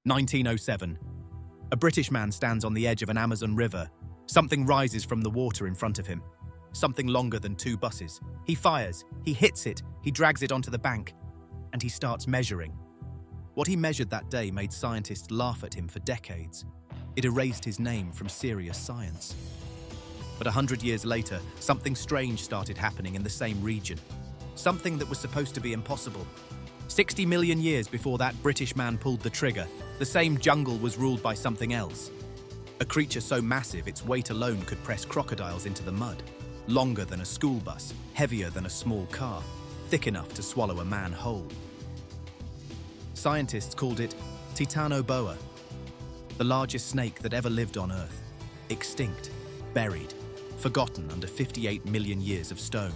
1907. A British man stands on the edge of an Amazon river. Something rises from the water in front of him. Something longer than 2 buses. He fires, he hits it, he drags it onto the bank, and he starts measuring. What he measured that day made scientists laugh at him for decades. It erased his name from serious science. But 100 years later, something strange started happening in the same region. Something that was supposed to be impossible. 60 million years before that British man pulled the trigger, the same jungle was ruled by something else. A creature so massive its weight alone could press crocodiles into the mud. Longer than a school bus, heavier than a small car, thick enough to swallow a man whole. Scientists called it Titanoboa, the largest snake that ever lived on Earth. Extinct, buried, forgotten under 58 million years of stone,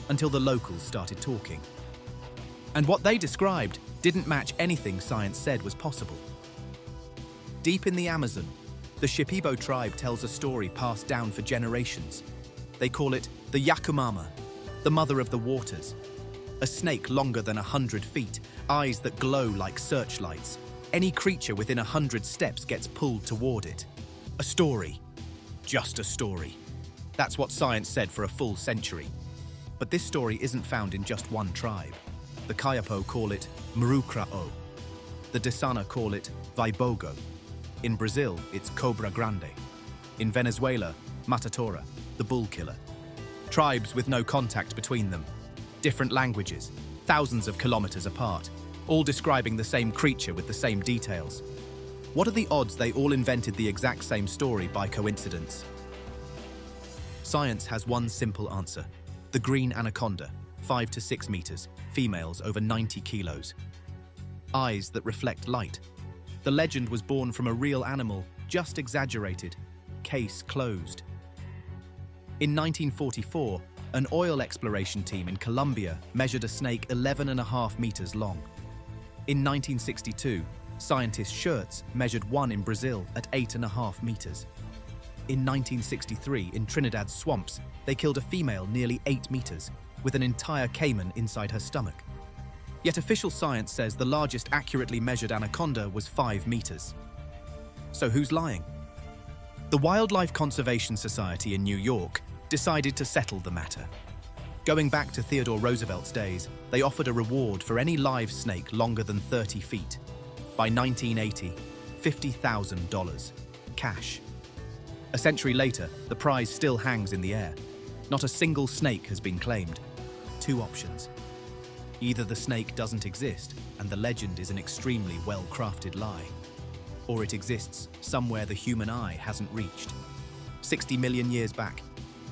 until the locals started talking. And what they described didn't match anything science said was possible. Deep in the Amazon, the Shipibo tribe tells a story passed down for generations. They call it the Yakumama, the mother of the waters. A snake longer than 100 feet, eyes that glow like searchlights. Any creature within 100 steps gets pulled toward it. A story. Just a story. That's what science said for a full century. But this story isn't found in just one tribe. The Kayapo call it Murukra'o. The Desana call it Vaibogo. In Brazil, it's Cobra Grande. In Venezuela, Matatora, the bull killer. Tribes with no contact between them. Different languages, thousands of kilometers apart, all describing the same creature with the same details. What are the odds they all invented the exact same story by coincidence? Science has one simple answer. The green anaconda, 5 to 6 meters, females over 90 kilos. Eyes that reflect light. The legend was born from a real animal, just exaggerated. Case closed. In 1944, an oil exploration team in Colombia measured a snake 11.5 meters long. In 1962, scientist Schertz measured one in Brazil at 8.5 meters. In 1963, in Trinidad's swamps, they killed a female nearly 8 meters, with an entire caiman inside her stomach. Yet official science says the largest accurately measured anaconda was 5 meters. So who's lying? The Wildlife Conservation Society in New York decided to settle the matter. Going back to Theodore Roosevelt's days, they offered a reward for any live snake longer than 30 feet. By 1980, $50,000. Cash. A century later, the prize still hangs in the air. Not a single snake has been claimed. 2 options. Either the snake doesn't exist and the legend is an extremely well-crafted lie, or it exists somewhere the human eye hasn't reached. 60 million years back,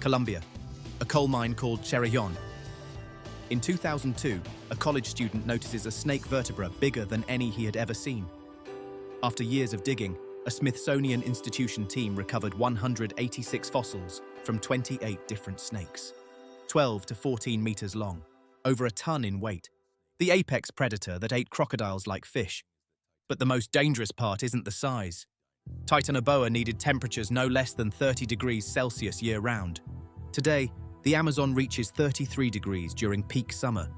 Colombia, a coal mine called Cherillon. In 2002, a college student notices a snake vertebra bigger than any he had ever seen. After years of digging, a Smithsonian Institution team recovered 186 fossils from 28 different snakes, 12 to 14 meters long, over a ton in weight. The apex predator that ate crocodiles like fish. But the most dangerous part isn't the size. Titanoboa needed temperatures no less than 30 degrees Celsius year-round. Today, the Amazon reaches 33 degrees during peak summer.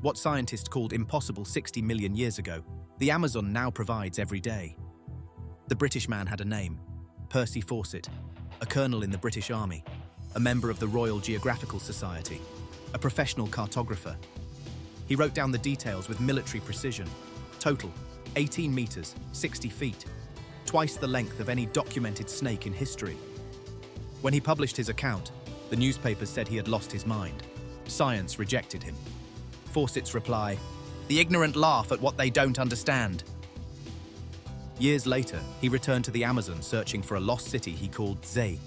What scientists called impossible 60 million years ago, the Amazon now provides every day. The British man had a name, Percy Fawcett, a colonel in the British Army, a member of the Royal Geographical Society, a professional cartographer. He wrote down the details with military precision. Total, 18 meters, 60 feet, twice the length of any documented snake in history. When he published his account, the newspapers said he had lost his mind. Science rejected him. Fawcett's reply, "The ignorant laugh at what they don't understand." Years later, he returned to the Amazon searching for a lost city he called Zay.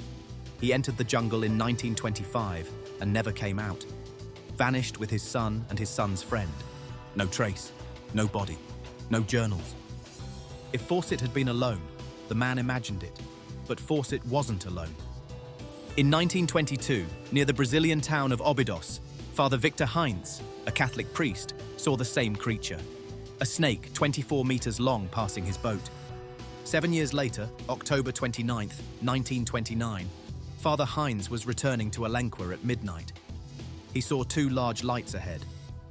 He entered the jungle in 1925 and never came out. Vanished with his son and his son's friend. No trace, no body, no journals. If Fawcett had been alone, the man imagined it, but Fawcett wasn't alone. In 1922, near the Brazilian town of Óbidos, Father Victor Heinz, a Catholic priest, saw the same creature. A snake 24 meters long passing his boat. 7 years later, October 29, 1929, Father Heinz was returning to Alenquer at midnight. He saw 2 large lights ahead,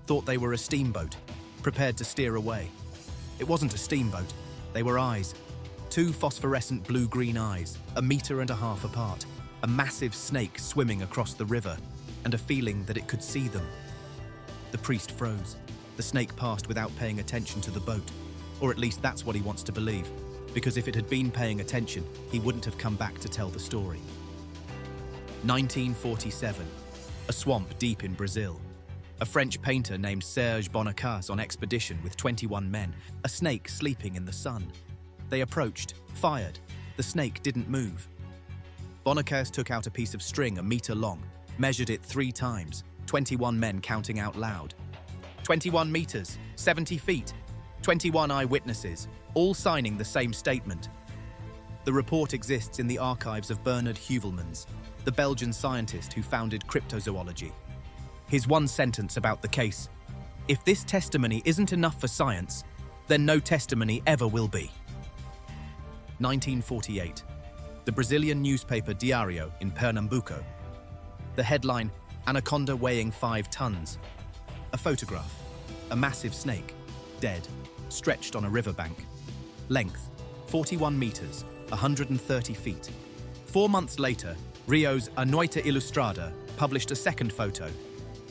thought they were a steamboat, prepared to steer away. It wasn't a steamboat. They were eyes. Two phosphorescent blue-green eyes, 1.5 meters apart, a massive snake swimming across the river, and a feeling that it could see them. The priest froze. The snake passed without paying attention to the boat. Or at least that's what he wants to believe, because if it had been paying attention, he wouldn't have come back to tell the story. 1947. A swamp deep in Brazil. A French painter named Serge Bonnacaz on expedition with 21 men, a snake sleeping in the sun. They approached, fired. The snake didn't move. Bonnacaz took out a piece of string 1 meter long, measured it 3 times, 21 men counting out loud. 21 meters, 70 feet, 21 eyewitnesses, all signing the same statement. The report exists in the archives of Bernard Heuvelmans, the Belgian scientist who founded Cryptozoology. His one sentence about the case: "If this testimony isn't enough for science, then no testimony ever will be." 1948. The Brazilian newspaper Diário in Pernambuco. The headline: "Anaconda weighing 5 tons." A photograph: a massive snake, dead, stretched on a riverbank. Length: 41 meters, 130 feet. 4 months later, Rio's A Noite Ilustrada published a second photo.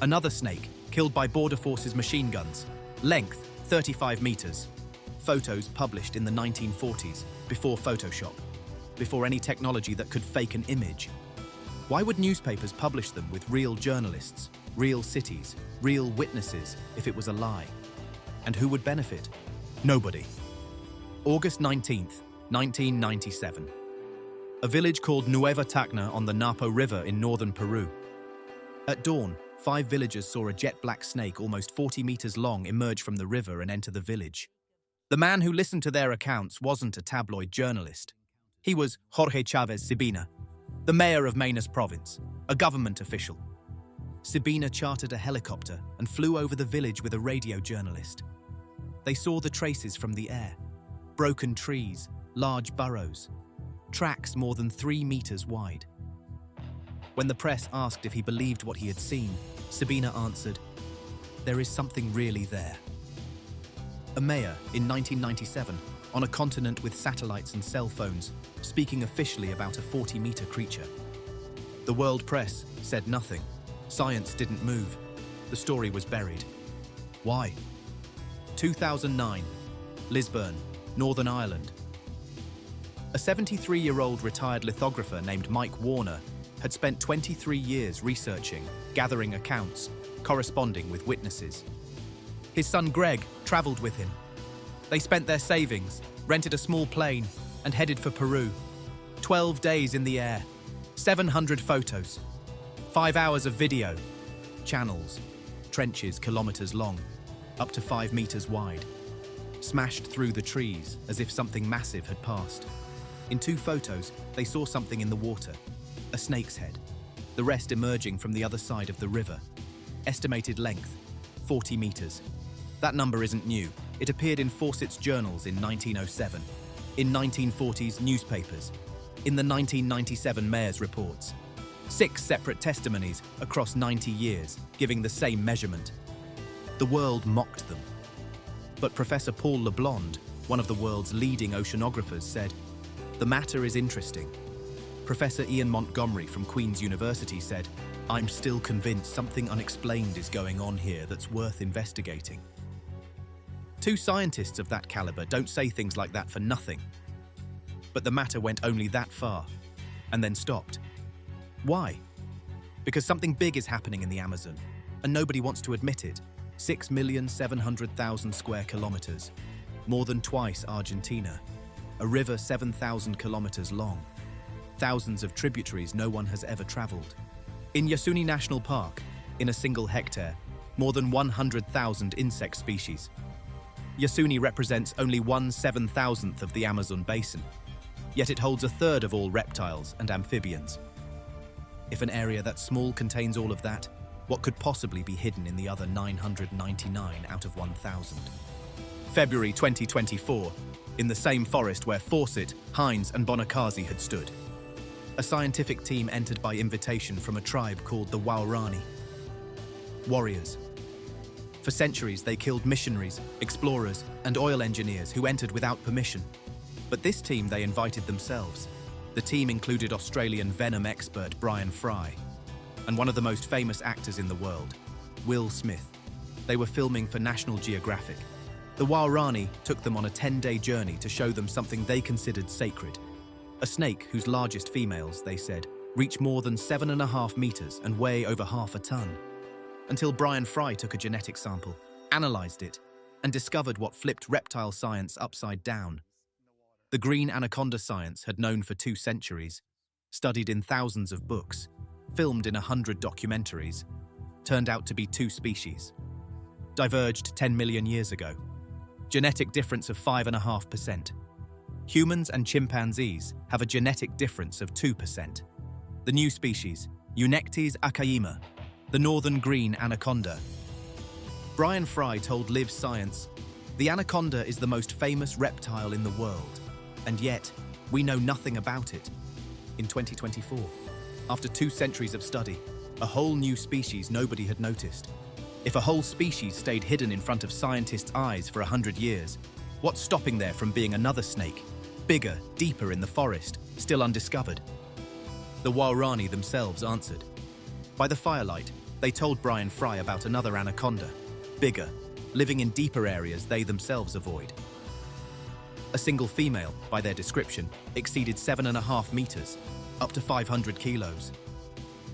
Another snake, killed by border forces machine guns. Length: 35 meters. Photos published in the 1940s, before Photoshop, before any technology that could fake an image. Why would newspapers publish them with real journalists, real cities, real witnesses if it was a lie? And who would benefit? Nobody. August 19th, 1997. A village called Nueva Tacna on the Napo River in northern Peru. At dawn, 5 villagers saw a jet-black snake almost 40 meters long emerge from the river and enter the village. The man who listened to their accounts wasn't a tabloid journalist. He was Jorge Chavez Sibina, the mayor of Minas province, a government official. Sibina chartered a helicopter and flew over the village with a radio journalist. They saw the traces from the air: broken trees, large burrows, tracks more than 3 meters wide. When the press asked if he believed what he had seen, Sabina answered, "There is something really there." A mayor in 1997, on a continent with satellites and cell phones, speaking officially about a 40-meter creature. The world press said nothing. Science didn't move. The story was buried. Why? 2009, Lisburn, Northern Ireland. A 73-year-old retired lithographer named Mike Warner had spent 23 years researching, gathering accounts, corresponding with witnesses. His son Greg traveled with him. They spent their savings, rented a small plane, and headed for Peru. 12 days in the air, 700 photos, 5 hours of video, channels, trenches kilometers long, up to 5 meters wide, smashed through the trees as if something massive had passed. In 2 photos, they saw something in the water, a snake's head, the rest emerging from the other side of the river. Estimated length, 40 meters. That number isn't new. It appeared in Fawcett's journals in 1907, in 1940s newspapers, in the 1997 mayor's reports. 6 separate testimonies across 90 years, giving the same measurement. The world mocked them. But Professor Paul LeBlond, one of the world's leading oceanographers, said, "The matter is interesting." Professor Ian Montgomery from Queen's University said, "I'm still convinced something unexplained is going on here that's worth investigating." 2 scientists of that caliber don't say things like that for nothing. But the matter went only that far, and then stopped. Why? Because something big is happening in the Amazon, and nobody wants to admit it. 6,700,000 square kilometers, more than twice Argentina. A river 7,000 kilometers long. Thousands of tributaries no one has ever traveled. In Yasuni National Park, in a single hectare, more than 100,000 insect species. Yasuni represents only 1/7,000th of the Amazon basin, yet it holds 1/3 of all reptiles and amphibians. If an area that small contains all of that, what could possibly be hidden in the other 999 out of 1,000? February 2024, in the same forest where Fawcett, Heinz and Bonnacaz had stood. A scientific team entered by invitation from a tribe called the Waorani. Warriors. For centuries, they killed missionaries, explorers, and oil engineers who entered without permission. But this team they invited themselves. The team included Australian venom expert Brian Fry and one of the most famous actors in the world, Will Smith. They were filming for National Geographic. The Waorani took them on a 10-day journey to show them something they considered sacred. A snake whose largest females, they said, reach more than 7.5 meters and weigh over half a ton. Until Brian Fry took a genetic sample, analyzed it, and discovered what flipped reptile science upside down. The green anaconda science had known for 2 centuries, studied in thousands of books, filmed in 100 documentaries, turned out to be 2 species. Diverged 10 million years ago. Genetic difference of 5.5%. Humans and chimpanzees have a genetic difference of 2%. The new species, Eunectes acaima, the northern green anaconda. Brian Fry told Live Science, "The anaconda is the most famous reptile in the world, and yet we know nothing about it." In 2024, after 2 centuries of study, a whole new species nobody had noticed. If a whole species stayed hidden in front of scientists' eyes for 100 years, what's stopping there from being another snake, bigger, deeper in the forest, still undiscovered? The Waorani themselves answered. By the firelight, they told Brian Fry about another anaconda, bigger, living in deeper areas they themselves avoid. A single female, by their description, exceeded 7.5 meters, up to 500 kilos.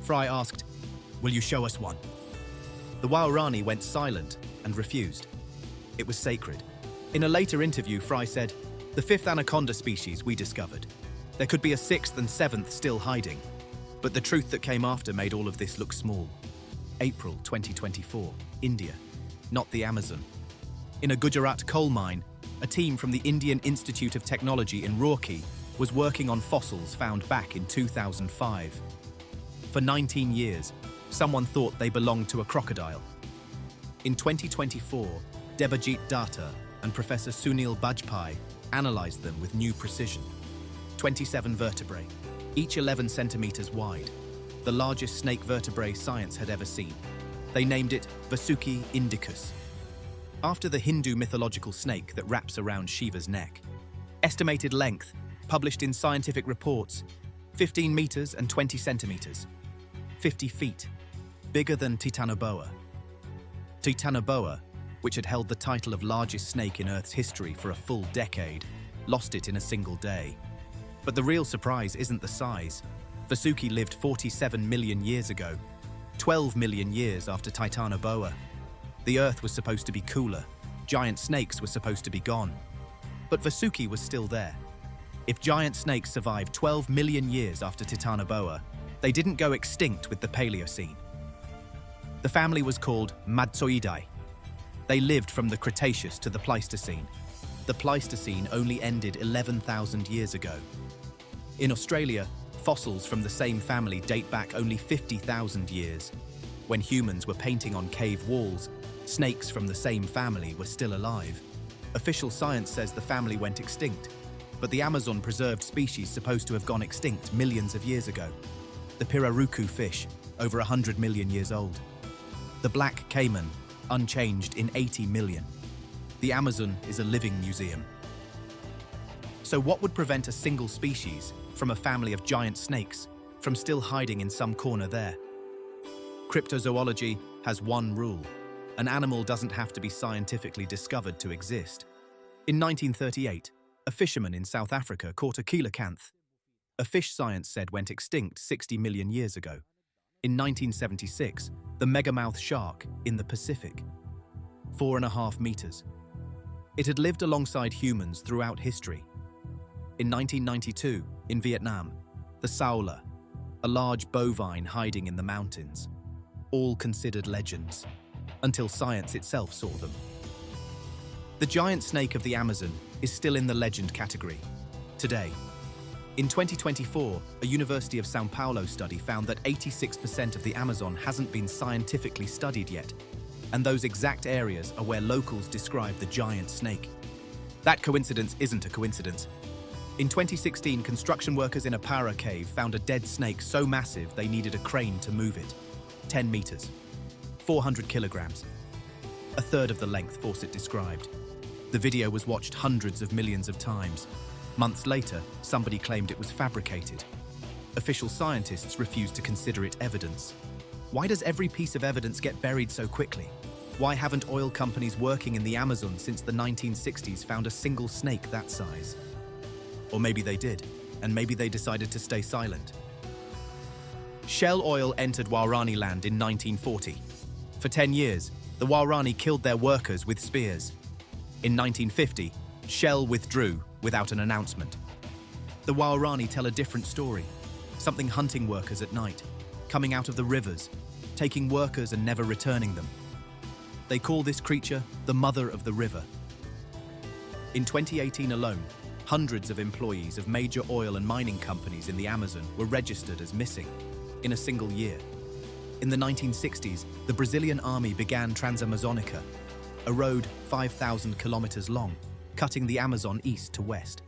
Fry asked, "Will you show us one?" The Waorani went silent and refused. It was sacred. In a later interview, Fry said, "The 5th anaconda species we discovered. There could be a 6th and 7th still hiding. But the truth that came after made all of this look small." April 2024, India, not the Amazon. In a Gujarat coal mine, a team from the Indian Institute of Technology in Roorkee was working on fossils found back in 2005. For 19 years, someone thought they belonged to a crocodile. In 2024, Debajit Datta and Professor Sunil Bajpai analyzed them with new precision. 27 vertebrae, each 11 centimeters wide, the largest snake vertebrae science had ever seen. They named it Vasuki indicus, after the Hindu mythological snake that wraps around Shiva's neck. Estimated length, published in scientific reports, 15 meters and 20 centimeters. 50 feet, bigger than Titanoboa. Titanoboa, which had held the title of largest snake in Earth's history for a full decade, lost it in a single day. But the real surprise isn't the size. Vasuki lived 47 million years ago, 12 million years after Titanoboa. The Earth was supposed to be cooler, giant snakes were supposed to be gone. But Vasuki was still there. If giant snakes survived 12 million years after Titanoboa, they didn't go extinct with the Paleocene. The family was called Madtsoidae. They lived from the Cretaceous to the Pleistocene. The Pleistocene only ended 11,000 years ago. In Australia, fossils from the same family date back only 50,000 years. When humans were painting on cave walls, snakes from the same family were still alive. Official science says the family went extinct, but the Amazon preserved species supposed to have gone extinct millions of years ago. The pirarucu fish, over 100 million years old. The black caiman, unchanged in 80 million. The Amazon is a living museum. So what would prevent a single species from a family of giant snakes from still hiding in some corner there? Cryptozoology has one rule. An animal doesn't have to be scientifically discovered to exist. In 1938, a fisherman in South Africa caught a coelacanth. A fish science said went extinct 60 million years ago. In 1976, the megamouth shark in the Pacific. 4.5 meters. It had lived alongside humans throughout history. In 1992, in Vietnam, the saola, a large bovine hiding in the mountains. All considered legends, until science itself saw them. The giant snake of the Amazon is still in the legend category. Today, in 2024, a University of São Paulo study found that 86% of the Amazon hasn't been scientifically studied yet, and those exact areas are where locals describe the giant snake. That coincidence isn't a coincidence. In 2016, construction workers in a Para cave found a dead snake so massive they needed a crane to move it. 10 meters, 400 kilograms. a third of the length Fawcett described. The video was watched hundreds of millions of times. Months later, somebody claimed it was fabricated. Official scientists refused to consider it evidence. Why does every piece of evidence get buried so quickly? Why haven't oil companies working in the Amazon since the 1960s found a single snake that size? Or maybe they did, and maybe they decided to stay silent. Shell oil entered Waorani land in 1940. For 10 years, the Waorani killed their workers with spears. In 1950, Shell withdrew without an announcement. The Waorani tell a different story, something hunting workers at night, coming out of the rivers, taking workers and never returning them. They call this creature the mother of the river. In 2018 alone, hundreds of employees of major oil and mining companies in the Amazon were registered as missing in a single year. In the 1960s, the Brazilian army began Transamazonica, a road 5,000 kilometers long, cutting the Amazon east to west.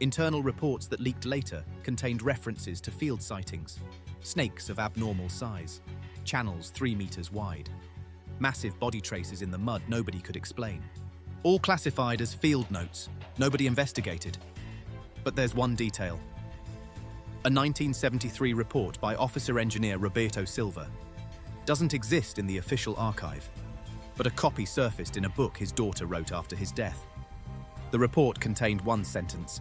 Internal reports that leaked later contained references to field sightings, snakes of abnormal size, channels 3 meters wide, massive body traces in the mud nobody could explain. All classified as field notes, nobody investigated. But there's one detail. A 1973 report by officer engineer Roberto Silva doesn't exist in the official archive, but a copy surfaced in a book his daughter wrote after his death. The report contained one sentence: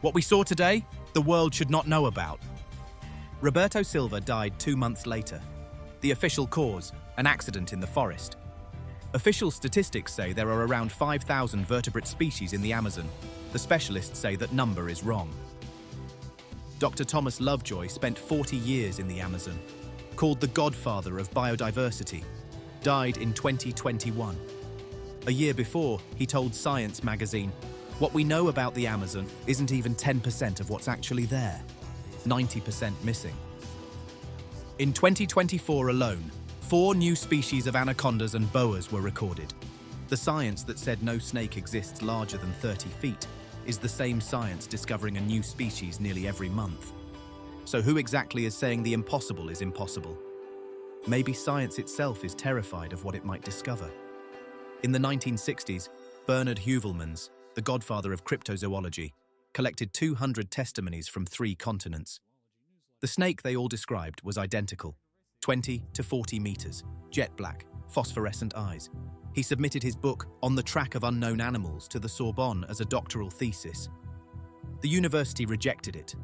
"What we saw today, the world should not know about." Roberto Silva died 2 months later. The official cause, an accident in the forest. Official statistics say there are around 5,000 vertebrate species in the Amazon. The specialists say that number is wrong. Dr. Thomas Lovejoy spent 40 years in the Amazon, called the godfather of biodiversity, died in 2021. A year before, he told Science magazine, "What we know about the Amazon isn't even 10% of what's actually there, 90% missing." In 2024 alone, 4 new species of anacondas and boas were recorded. The science that said no snake exists larger than 30 feet is the same science discovering a new species nearly every month. So who exactly is saying the impossible is impossible? Maybe science itself is terrified of what it might discover. In the 1960s, Bernard Heuvelmans, the godfather of cryptozoology, collected 200 testimonies from 3 continents. The snake they all described was identical, 20 to 40 meters, jet black, phosphorescent eyes. He submitted his book On the Track of Unknown Animals to the Sorbonne as a doctoral thesis. The university rejected it.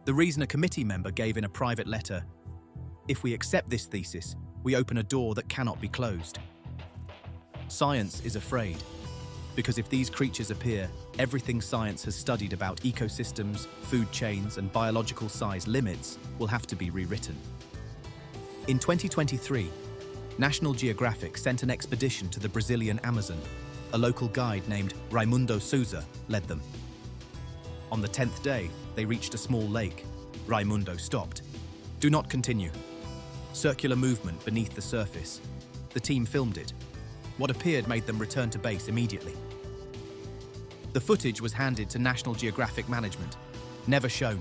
The reason a committee member gave in a private letter: "If we accept this thesis, we open a door that cannot be closed." Science is afraid, because if these creatures appear, everything science has studied about ecosystems, food chains, and biological size limits will have to be rewritten. In 2023, National Geographic sent an expedition to the Brazilian Amazon. A local guide named Raimundo Souza led them. On the 10th day, they reached a small lake. Raimundo stopped. "Do not continue." Circular movement beneath the surface. The team filmed it. What appeared made them return to base immediately. The footage was handed to National Geographic management, never shown.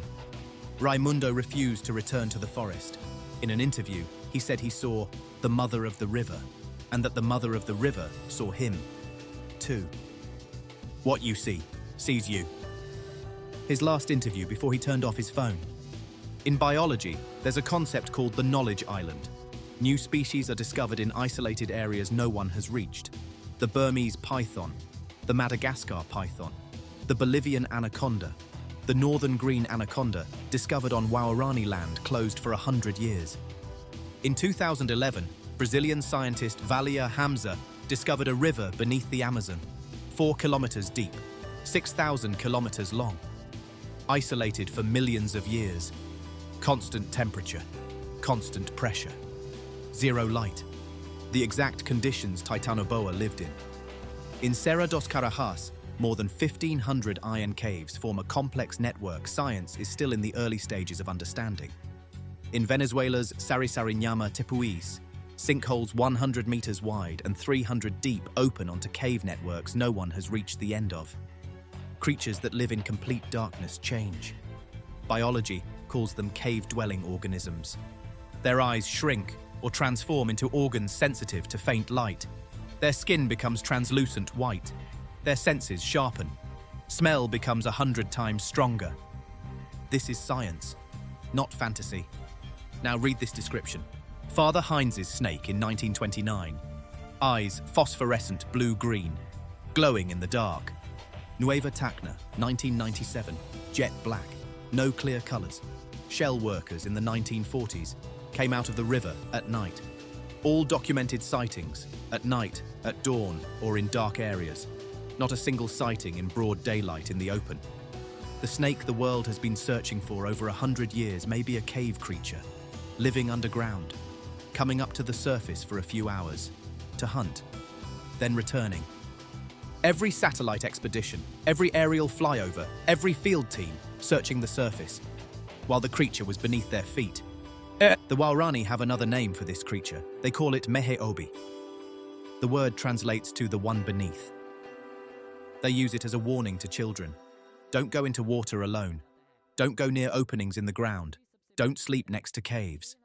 Raimundo refused to return to the forest. In an interview, he said he saw the mother of the river, and that the mother of the river saw him, too. What you see, sees you. His last interview before he turned off his phone. In biology, there's a concept called the knowledge island. New species are discovered in isolated areas no one has reached. The Burmese python, the Madagascar python, the Bolivian anaconda, the northern green anaconda, discovered on Waorani land, closed for 100 years. In 2011, Brazilian scientist Valia Hamza discovered a river beneath the Amazon, 4 kilometers deep, 6,000 kilometers long. Isolated for millions of years. Constant temperature, constant pressure. Zero light. The exact conditions Titanoboa lived in. In Serra dos Carajás, more than 1,500 iron caves form a complex network science is still in the early stages of understanding. In Venezuela's Sarisariñama Tepuis, sinkholes 100 meters wide and 300 deep open onto cave networks no one has reached the end of. Creatures that live in complete darkness change. Biology calls them cave-dwelling organisms. Their eyes shrink, or transform into organs sensitive to faint light. Their skin becomes translucent white. Their senses sharpen. Smell becomes 100 times stronger. This is science, not fantasy. Now read this description. Father Heinz's snake in 1929. Eyes phosphorescent blue-green, glowing in the dark. Nueva Tacna, 1997. Jet black, no clear colors. Shell workers in the 1940s came out of the river at night. All documented sightings, at night, at dawn, or in dark areas. Not a single sighting in broad daylight in the open. The snake the world has been searching for over 100 years may be a cave creature, living underground, coming up to the surface for a few hours, to hunt, then returning. Every satellite expedition, every aerial flyover, every field team searching the surface, while the creature was beneath their feet. The Waorani have another name for this creature. They call it Mehe Obi. The word translates to the one beneath. They use it as a warning to children. Don't go into water alone. Don't go near openings in the ground. Don't sleep next to caves.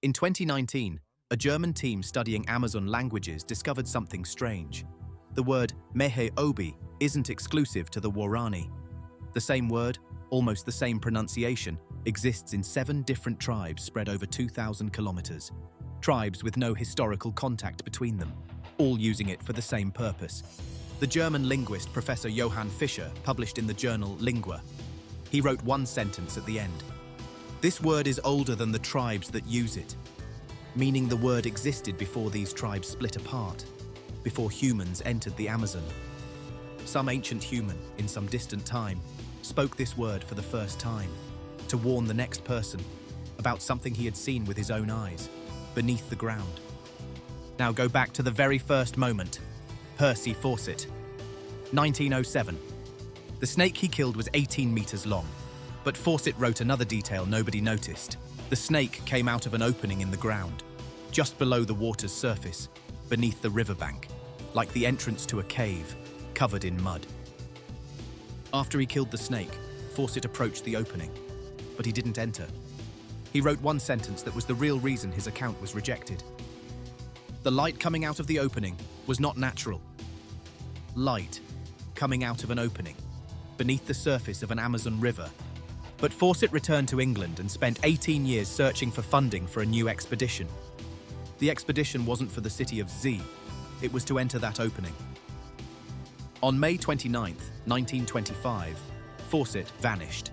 In 2019, a German team studying Amazon languages discovered something strange. The word Mehe Obi isn't exclusive to the Waorani. The same word, almost the same pronunciation, exists in 7 different tribes spread over 2,000 kilometers. Tribes with no historical contact between them, all using it for the same purpose. The German linguist Professor Johann Fischer published in the journal Lingua. He wrote one sentence at the end. This word is older than the tribes that use it, meaning the word existed before these tribes split apart, before humans entered the Amazon. Some ancient human, in some distant time, spoke this word for the first time, to warn the next person about something he had seen with his own eyes, beneath the ground. Now go back to the very first moment. Percy Fawcett, 1907. The snake he killed was 18 meters long, but Fawcett wrote another detail nobody noticed. The snake came out of an opening in the ground, just below the water's surface, beneath the riverbank, like the entrance to a cave, covered in mud. After he killed the snake, Fawcett approached the opening, but he didn't enter. He wrote one sentence that was the real reason his account was rejected. The light coming out of the opening was not natural. Light coming out of an opening, beneath the surface of an Amazon river. But Fawcett returned to England and spent 18 years searching for funding for a new expedition. The expedition wasn't for the city of Z, it was to enter that opening. On May 29, 1925, Fawcett vanished.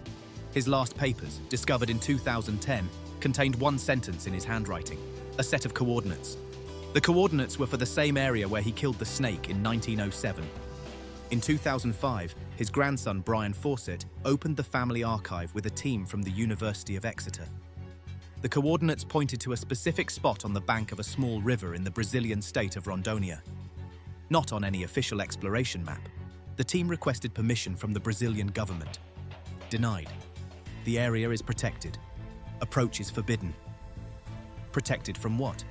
His last papers, discovered in 2010, contained one sentence in his handwriting, a set of coordinates. The coordinates were for the same area where he killed the snake in 1907. In 2005, his grandson Brian Fawcett opened the family archive with a team from the University of Exeter. The coordinates pointed to a specific spot on the bank of a small river in the Brazilian state of Rondônia. Not on any official exploration map. The team requested permission from the Brazilian government. Denied. The area is protected. Approach is forbidden. Protected from what?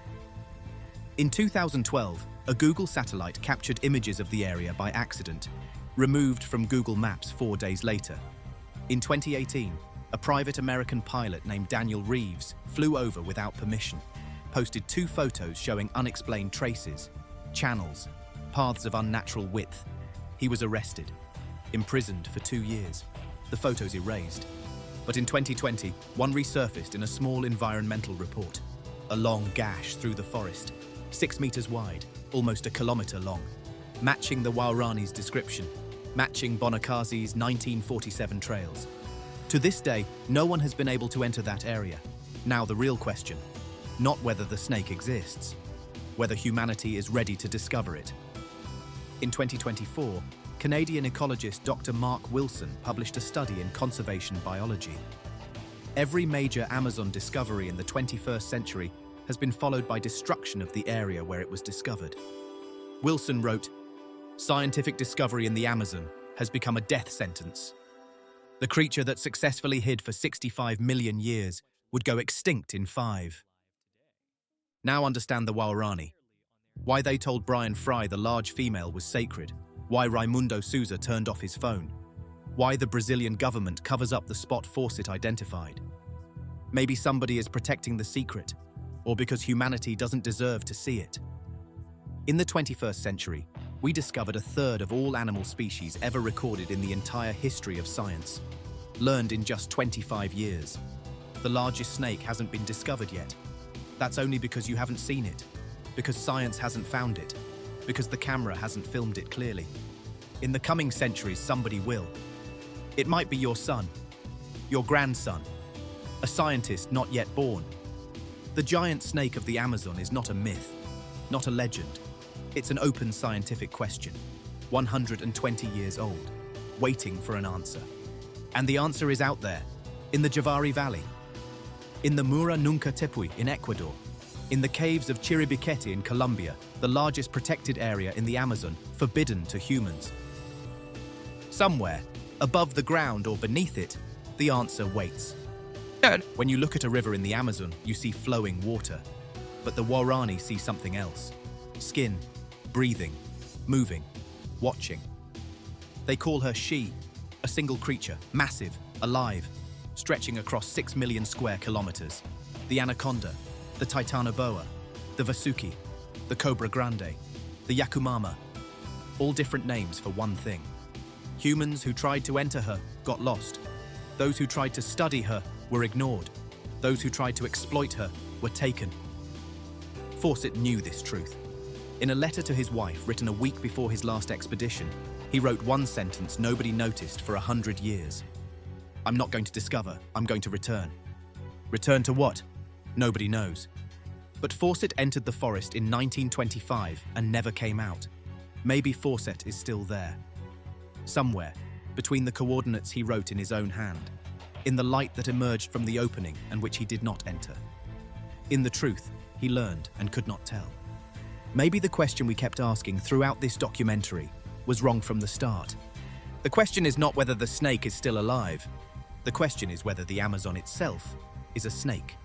In 2012, a Google satellite captured images of the area by accident, removed from Google Maps 4 days later. In 2018, a private American pilot named Daniel Reeves flew over without permission, posted 2 photos showing unexplained traces, channels, paths of unnatural width. He was arrested, imprisoned for 2 years. The photos erased. But in 2020, one resurfaced in a small environmental report. A long gash through the forest, 6 meters wide, almost a kilometer long, matching the Waorani's description, matching Bonacasi's 1947 trails. To this day, no one has been able to enter that area. Now the real question, not whether the snake exists, whether humanity is ready to discover it. In 2024, Canadian ecologist Dr. Mark Wilson published a study in Conservation Biology. Every major Amazon discovery in the 21st century has been followed by destruction of the area where it was discovered. Wilson wrote, "Scientific discovery in the Amazon has become a death sentence. The creature that successfully hid for 65 million years would go extinct in 5. Now understand the Waorani. Why they told Brian Fry the large female was sacred. Why Raimundo Souza turned off his phone. Why the Brazilian government covers up the spot Fawcett identified. Maybe somebody is protecting the secret. or because humanity doesn't deserve to see it. In the 21st century, we discovered a third of all animal species ever recorded in the entire history of science, learned in just 25 years. The largest snake hasn't been discovered yet. That's only because you haven't seen it, because science hasn't found it, because the camera hasn't filmed it clearly. In the coming centuries, somebody will. It might be your son, your grandson, a scientist not yet born. The giant snake of the Amazon is not a myth, not a legend. It's an open scientific question, 120 years old, waiting for an answer. And the answer is out there, in the Javari Valley, in the Mura Nunca Tepuy in Ecuador, in the caves of Chiribiquete in Colombia, the largest protected area in the Amazon, forbidden to humans. Somewhere, above the ground or beneath it, the answer waits. When you look at a river in the Amazon, you see flowing water, but the Warani see something else. Skin, breathing, moving, watching. They call her she, a single creature, massive, alive, stretching across 6 million square kilometers. The Anaconda, the Titanoboa, the Vasuki, the Cobra Grande, the Yakumama, all different names for one thing. Humans who tried to enter her got lost. Those who tried to study her were ignored. Those who tried to exploit her were taken. Fawcett knew this truth. In a letter to his wife written a week before his last expedition, he wrote one sentence nobody noticed for 100 years. I'm not going to discover, I'm going to return. Return to what? Nobody knows. But Fawcett entered the forest in 1925 and never came out. Maybe Fawcett is still there. Somewhere, between the coordinates he wrote in his own hand, in the light that emerged from the opening and which he did not enter. In the truth he learned and could not tell. Maybe the question we kept asking throughout this documentary was wrong from the start. The question is not whether the snake is still alive. The question is whether the Amazon itself is a snake.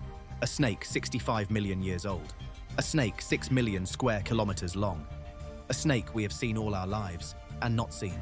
A snake 65 million years old. A snake 6 million square kilometers long. A snake we have seen all our lives and not seen.